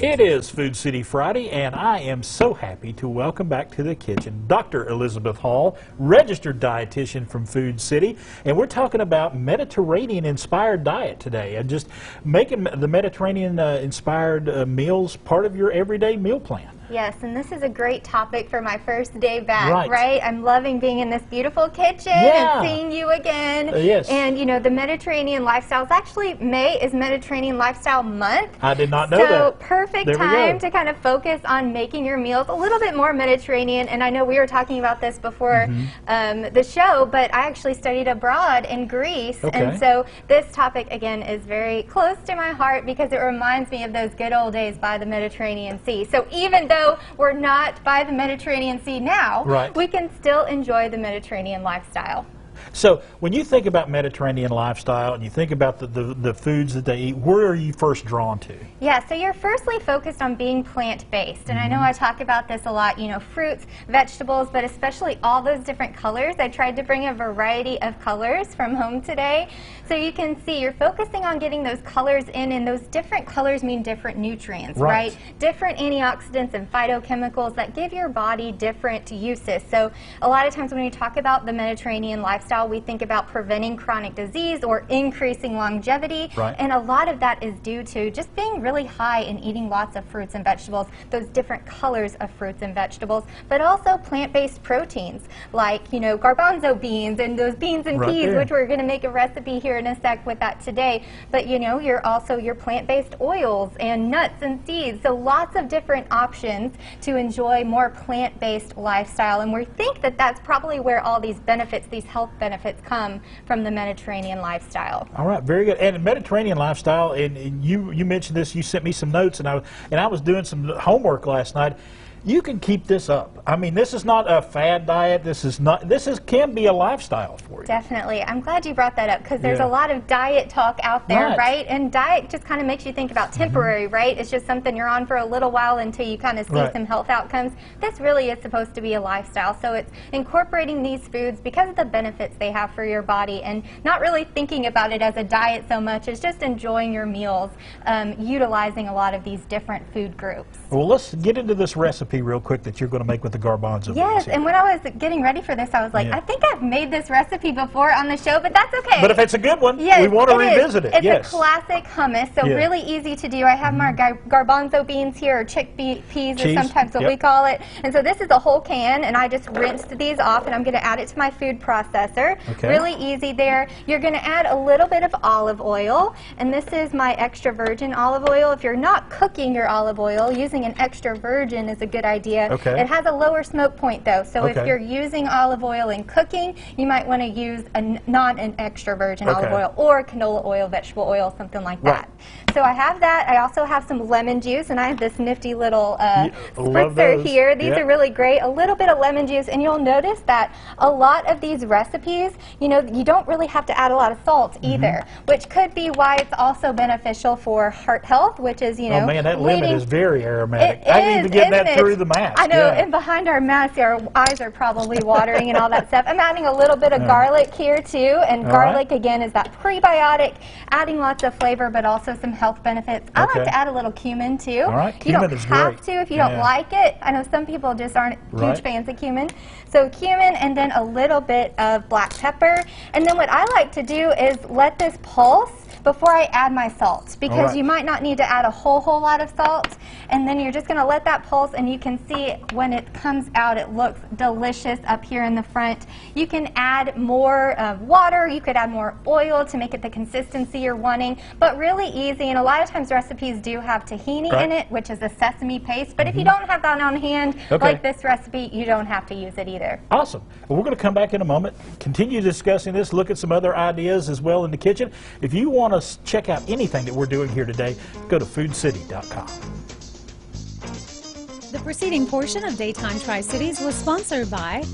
It is Food City Friday, and I am so happy to welcome back to the kitchen Dr. Elizabeth Hall, registered dietitian from Food City, and we're talking about Mediterranean-inspired diet today, and just making the Mediterranean-inspired meals part of your everyday meal plan. Yes, and this is a great topic for my first day back, right? I'm loving being in this beautiful kitchen and seeing you again. Yes. And, you know, the Mediterranean lifestyle is actually, May is Mediterranean Lifestyle Month. I did not know that. So, perfect time to kind of focus on making your meals a little bit more Mediterranean. And I know we were talking about this before the show, but I actually studied abroad in Greece. And so this topic, again, is very close to my heart because it reminds me of those good old days by the Mediterranean Sea. So even though we're not by the Mediterranean Sea now, we can still enjoy the Mediterranean lifestyle. So when you think about Mediterranean lifestyle and you think about the foods that they eat, where are you first drawn to? Yeah, so you're firstly focused on being plant-based. And I know I talk about this a lot, you know, fruits, vegetables, but especially all those different colors. I tried to bring a variety of colors from home today. So you can see you're focusing on getting those colors in, and those different colors mean different nutrients, right? Different antioxidants and phytochemicals that give your body different uses. So a lot of times when we talk about the Mediterranean lifestyle, we think about preventing chronic disease or increasing longevity, and a lot of that is due to just being really high in eating lots of fruits and vegetables, those different colors of fruits and vegetables, but also plant-based proteins like, you know, garbanzo beans and those beans and peas, which we're going to make a recipe here in a sec with that today. But, you know, you're also your plant-based oils and nuts and seeds, so lots of different options to enjoy more plant-based lifestyle, and we think that that's probably where all these benefits, these health benefits come from the Mediterranean lifestyle. All right, very good. And Mediterranean lifestyle, and you mentioned this, you sent me some notes, and I was doing some homework last night. You can keep this up. I mean, this is not a fad diet. This can be a lifestyle for you. Definitely. I'm glad you brought that up because there's a lot of diet talk out there, right? And diet just kind of makes you think about temporary, right? It's just something you're on for a little while until you kind of see some health outcomes. This really is supposed to be a lifestyle. So it's incorporating these foods because of the benefits they have for your body and not really thinking about it as a diet so much as just enjoying your meals, utilizing a lot of these different food groups. Well, let's get into this recipe real quick that you're going to make with the garbanzo beans. Yes, and when I was getting ready for this, I was like, I think I've made this recipe before on the show, but that's okay. But if it's a good one, we want to revisit it. It's a classic hummus, so really easy to do. I have my garbanzo beans here, or chickpeas is sometimes what we call it. And so this is a whole can, and I just rinsed these off, and I'm going to add it to my food processor. Really easy there. You're going to add a little bit of olive oil, and this is my extra virgin olive oil. If you're not cooking your olive oil, using an extra virgin is a good idea. It has a lower smoke point though, so if you're using olive oil in cooking, you might want to use not an extra virgin olive oil or canola oil, vegetable oil, something like that. So I have that. I also have some lemon juice, and I have this nifty little spritzer here. These are really great. A little bit of lemon juice, and you'll notice that a lot of these recipes, you know, you don't really have to add a lot of salt either, which could be why it's also beneficial for heart health, which is, you know, oh man, that lemon is very aromatic. I didn't even get that through the mask. I know, and behind our mask, our eyes are probably watering and all that stuff. I'm adding a little bit of garlic here too, and garlic again is that prebiotic, adding lots of flavor, but also some health benefits. I like to add a little cumin too. You don't have to if you don't like it. I know some people just aren't huge fans of cumin. So cumin, and then a little bit of black pepper. And then what I like to do is let this pulse before I add my salt, because you might not need to add a whole lot of salt, and then you're just going to let that pulse, and you can see when it comes out it looks delicious up here in the front. You can add more water, you could add more oil to make it the consistency you're wanting, but really easy. And a lot of times recipes do have tahini in it, which is a sesame paste, but if you don't have that on hand like this recipe, you don't have to use it either. Awesome. Well, we're going to come back in a moment, continue discussing this, look at some other ideas as well in the kitchen. If you want to check out anything that we're doing here today, go to foodcity.com. The preceding portion of Daytime Tri-Cities was sponsored by